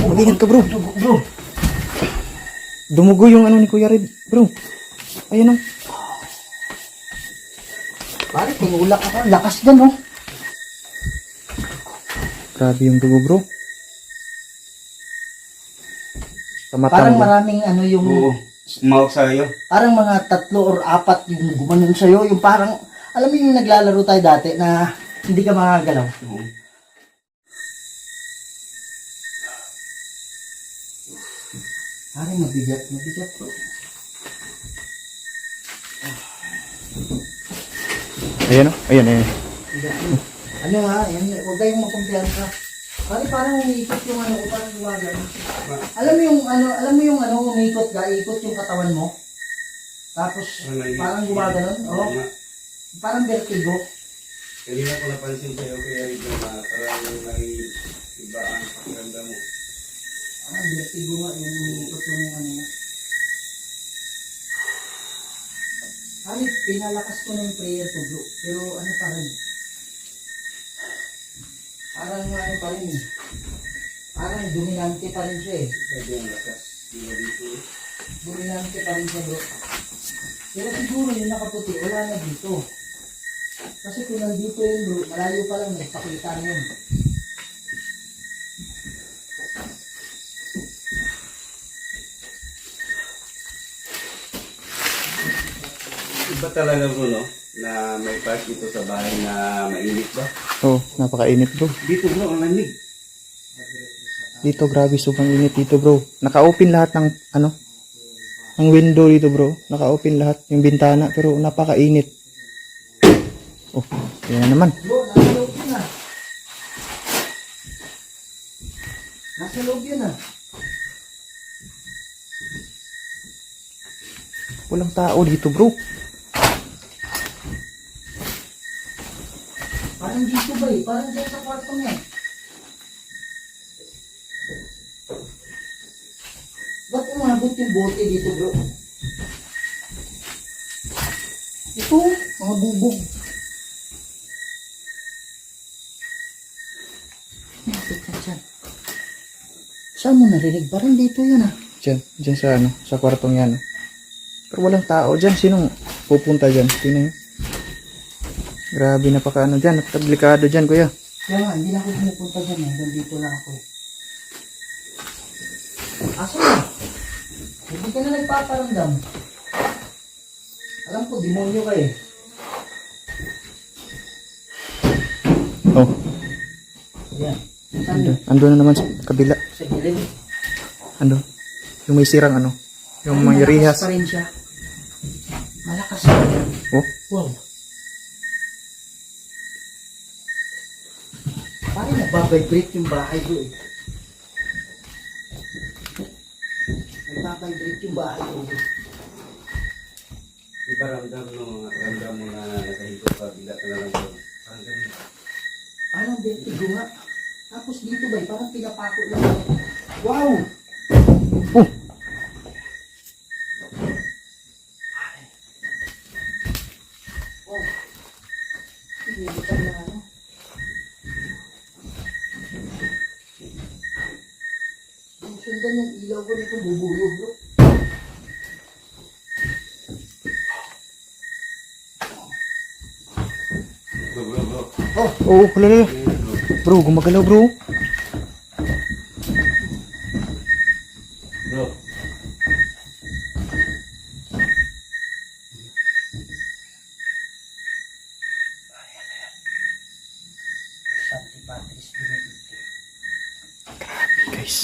Mag-ingat ka, bro. Dumugo yung ano ni Kuya Red, bro. Ayan o. Pare, tinulak ako. Lakas dyan, oh. Grabe yung dugo, bro. Parang maraming ano yung... Oo, sumawak sa'yo. Parang mga 3 or 4 yung gumanon sa'yo. Yung parang, alam mo yung naglalaro tayo dati na hindi ka makagalaw. Oo. Parang mabigat bro. Ayan o, ayan. Mabigat bro. Ano ha, yan, huwag kayong makumpiyansa. Parang umiikot yung ano, parang gumagano. Alam mo yung umiikot ka, ikot yung katawan mo. Tapos parang gumaganon. Oo. Parang vertigo. Kanina ko napansin sa'yo kaya ito na parang may iba ang pakiramdam mo. Parang vertigo nga yung umiikot yung ano. Halit, pinalakas ko na yung prayer ko bro. Pero ano pa rin. Parang ano pa rin eh. Parang dominante pa rin siya eh. Sabi ang lakas. Diba dito? Dominante pa rin siya bro. Pero siguro yung nakaputi, wala na dito. Kasi kung nandito yun bro, malayo pa lang nagpakita na yun. Iba talaga bro, no? Na may part dito sa bahay na mainit ba? Oh, napakainit, bro. Dito bro, ang lamig. Dito, grabe, sobrang init dito, bro. Naka-open lahat ng, ano, ng window dito, bro. Naka-open lahat yung bintana, pero napakainit. Oh, yan na naman. Bro, nasa loob yun ah. Nasa loob yun ah. Walang tao dito, bro. Parang dito ba eh, parang dyan sa kwarto niya. Ba't umabot yung bote dito bro? Ito, mga bubog. Bakit ka dyan? Saan mo narinig? Parang dito yun ah. Diyan sa, ano, sa kwartong yan. Pero walang tao dyan. Sinong pupunta dyan? Tingnan nyo. Grabe, napaka ano dyan. Napaka-delikado dyan, kuya. Kaya nga, hindi na ako pumupunta dyan eh. Dito lang ako eh. Aso na? Hindi ka na nagpaparamdam. Alam ko, demonyo ka eh. Oh, Ayan. Saan yun? ando na naman sa kabila. Sa gilid. Ando. Yung may sirang ano. Yung mga rihas. Malakas pa rin siya. Malakas pa rin. Oh, Wow. Parang nagbabibrate yung bahay ko eh. Nagbabibrate yung bahay ko. Iba ramdam mo na nakahintay pa, bila ka na lang bro. Parang ganun. Parang vertigo nga. Tapos dito ba, parang pinapako lang. Wow! oh. Wow. Pinilitan na ano. Yung sundan yung ilaw ko nito bubulog bro. Bro. Oh, lala. Bro, gumagalaw, bro. Bro. Santi Patris Benedicte. Guys.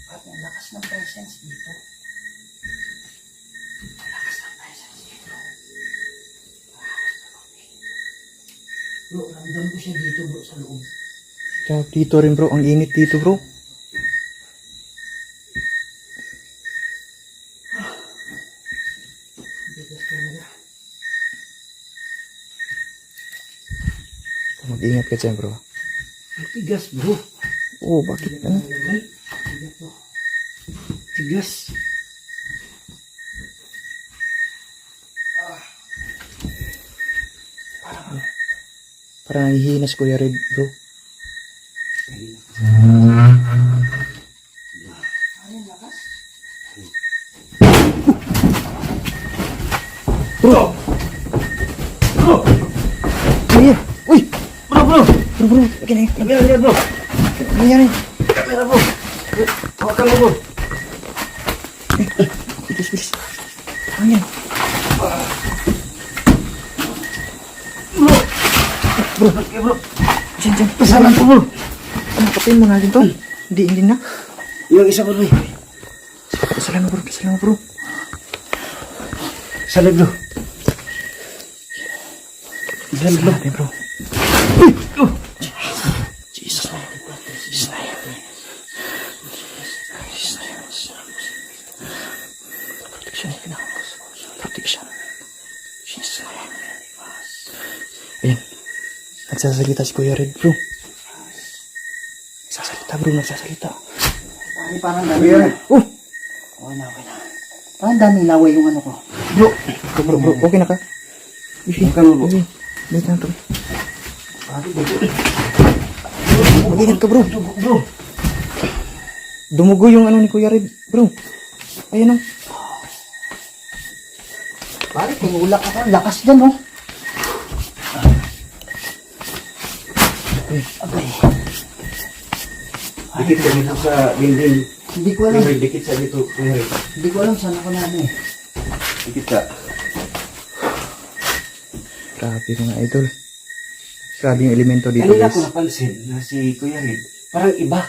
At ang lakas ng presence dito. Ang lakas ng presence dito. Bro, ramdam ko siya dito bro sa loob. Tsaka dito rin, bro. Ang init dito, bro. Mag-ingat ka dyan, bro. Tigas, bro. Oo, bakit? Ano? Tigas. Parang nanghihina si Kuya Red, bro. Bro! Bro! Ano yan? Uy! Bro, bro! Bro, okay na yun. Kamera, bro! Ano yan eh? Kamera, bro! Hawakan mo, bro! Bilis, bilis. Ano yan? Bro! Bro, okay, bro! Diyan, diyan. Pasalan ko, bro! Ano, patayin mo natin to. Hindi na. Yung isa, bro. Kasalan mo, bro. Salag, bro. Kasalan natin, bro. Jesus. Jesus name. Jesus name. Protection. Protection. Jesus name. Ayan. Nagsasalita si Kuya Red, bro. Nagsasalita. Pare, parang dami Kuya. na. Oh! Okay na. Parang daming laway yung ano ko. Bro, okay na ka? Okay na, bro. Wait lang to. Pare, dito. Mag-ingat ka, bro. Bro! Dumugo yung ano ni Kuya Red, bro. Ayan o. Pare, tumulak ako. Lakas dyan, oh. Abay. Dikit ka dito sa dinding. Hindi ko alam. Dikit sa dito. Hindi ko alam saan ako na ano eh. Dikit ka. Grabe mga idol. Grabe yung elemento dito, Kanina ko guys. napansin na si Kuya Red, parang iba.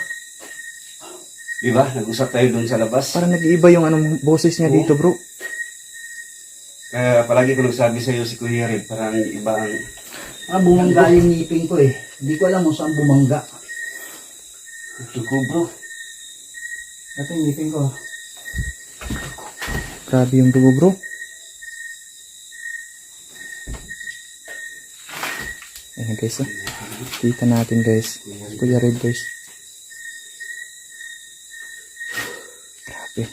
Diba? Nag-usap tayo doon sa labas. Parang nag-iiba yung anong boses niya dito, bro. Kaya palagi ko nagsabi sa'yo si Kuya Red, parang iba ang... Bumangga yung ngipin ko eh. Hindi ko alam kung saan bumangga. Tuko, bro. Ito yung ngipin ko. Grabe yung dugo, bro. Ayan guys, oh. Kita natin, guys. Kuya Red, guys. Grabe.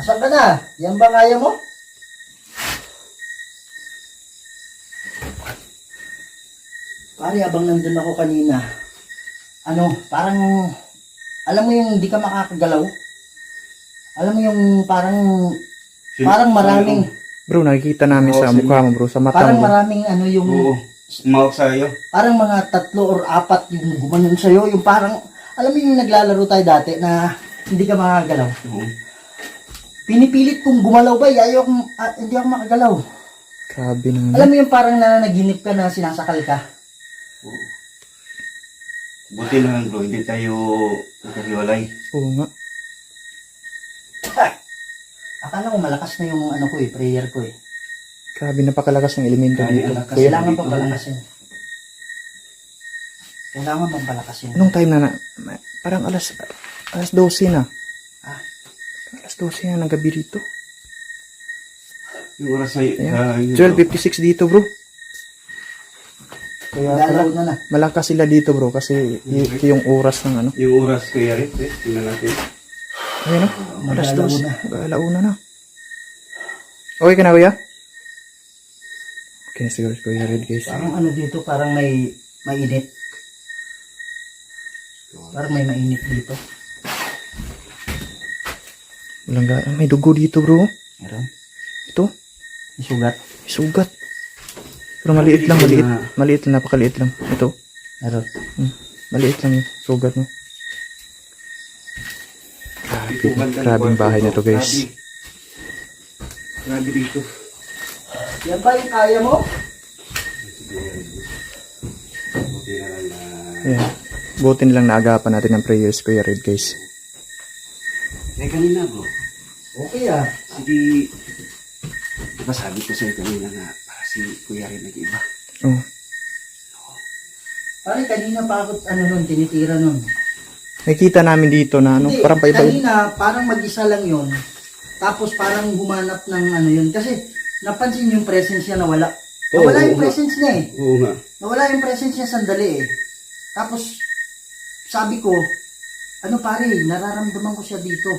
Asan ka na? Yan ba kaya mo? Pare, habang nandun ako kanina, parang, alam mo yung hindi ka makakagalaw? Alam mo yung parang maraming, Bro, nakikita namin sa mukha mo, bro. Sa mata parang mo, bro. maraming yung, Oo. Sumawak sa'yo. parang mga 3 or 4 yung gumanon sa'yo, yung parang, alam mo yung naglalaro tayo dati na hindi ka makakagalaw. Oo. Pinipilit kong gumalaw ba, hindi ako makagalaw. Grabe naman. Alam mo yung parang nananaginip ka na sinasakal ka? Oo. Buti na lang, bro. Hindi tayo nagkahiwalay. Oo nga. Akala ko malakas na yung prayer ko eh. Grabe, napakalakas ng elemento Grabe, dito. lakas. Kuya, Kailangan pang palakasin. Kailangan pang palakasin. anong time na parang alas 12 na. Ah. Alas 12 na ng gabi dito. Yung oras na Ayan. 12:56 dito, bro. Kaya Galaw na. malakas sila dito, bro, kasi ito yung oras ng ano. Yung oras, Kuya Red, tingnan natin. Ayan, alas 12. Mag-alauna. Mag-alauna na. Okay ka na, kuya? Okay na siguro si Kuya Red, guys. Parang dito, parang may mainit. Parang may mainit dito. May dugo dito, bro. Meron. Ito, May sugat. may sugat. Pero maliit lang, maliit lang, napakaliit lang. Ito, Meron. maliit lang yung sugat mo. Grabing bahay na to, guys. Grabe dito. Yan ba yung kaya mo? Buti na lang na... Ayan. Buti nilang naagapan natin ng prayers, Kuya Red, guys. Kanina, bro. Okay ah. Hindi... Diba sabi ko sa'yo kanina na si Kuya Red nag-iba. Oh. Parang kanina pa ako tinitira nun. Nakikita namin dito na Hindi, parang paiba. kanina parang mag-isa lang yun. Tapos parang humanap ng yun. Kasi napansin yung presence niya na wala. Nawala Oo, yung oo presence niya eh. Oo nga. Nawala yung presence niya sandali eh. Tapos, sabi ko, ano pare, nararamdaman ko siya dito.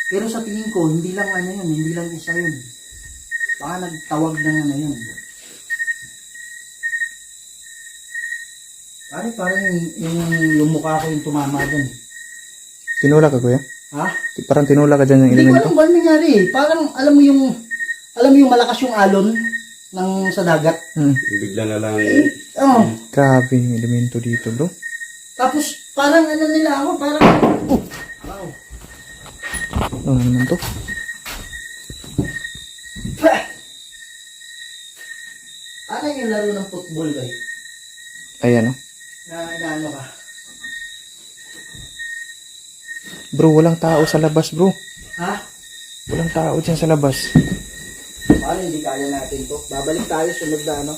Pero sa tingin ko, hindi lang ano yun, hindi lang isa yun. Baka nagtawag ng ano yun. Pare, parang yung mukha ko yung tumama dun. Tinula ka, kuya? Ha? Parang tinula ka dyan ng Hindi ko elemento. alam ba nangyari eh. Parang, alam mo yung malakas yung alon ng sa dagat. Hmm. Bigla na lang. Oo. Grabe yung elemento dito, bro. Tapos, parang ano nila ako, parang, oh, wow. Ano naman to? Ano yung laro ng football guys? Ayan, oh. Na ano ka? Bro, walang tao sa labas, bro. Ha? Walang tao dyan sa labas. Paano hindi kaya natin to? Babalik tayo sunod na ano?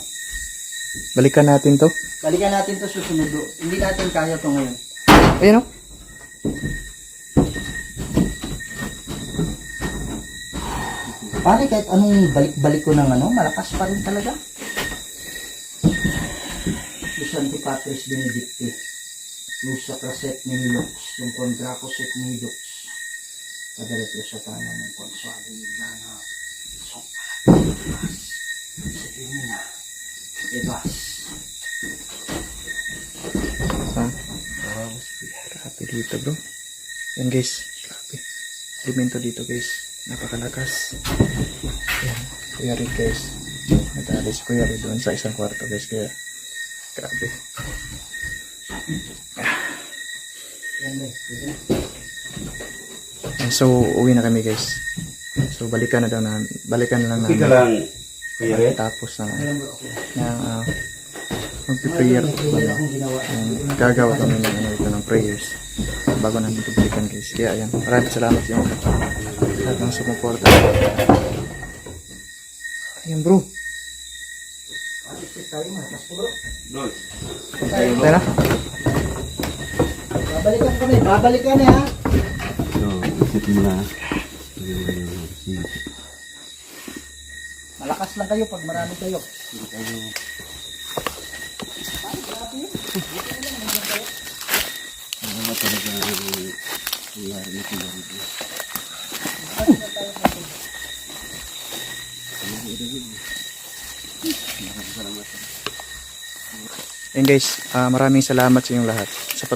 Balikan natin to. Balikan natin to susunod. Hindi natin kaya to ngayon. Ayan, oh. Paano kahit anong balik-balik ko ng ano, malakas pa rin talaga. Los Antipatris Benedicti. Lusa Praset Nihilux. Yung Contracos et Nihilux. Padalit sa tanan ng konsuali na Sopalas. Sepimina. Ebas. Ha? Grabe dito, bro. Yan, guys. Grabe. Elemento dito, guys. Napakalakas. Ayan. Kuya Red, guys. Natali si Kuya Red doon sa isang kwarto, guys. Kaya, grabe. Yan guys. Ayan, so, uwi na kami, guys. So, balikan na lang Okay ka lang. Kuya Red? Tapos na, Ayan bro. Okay. magpiprayer. Prayer akong ginawa. Gagawa kami ng ito ng prayers bago namin ito balikan, guys. Kaya ayan, maraming salamat yung lahat ng sumuporta. Ayan, bro. Alis tayo malakas po bro. Lord. Tayo na. Babalikan kami. Babalikan ha. No, isip mo na. Malakas lang kayo pag marami kayo. Ano talaga ang nangyari na Kuya Red? Ayan, guys, maraming salamat sa inyong lahat sa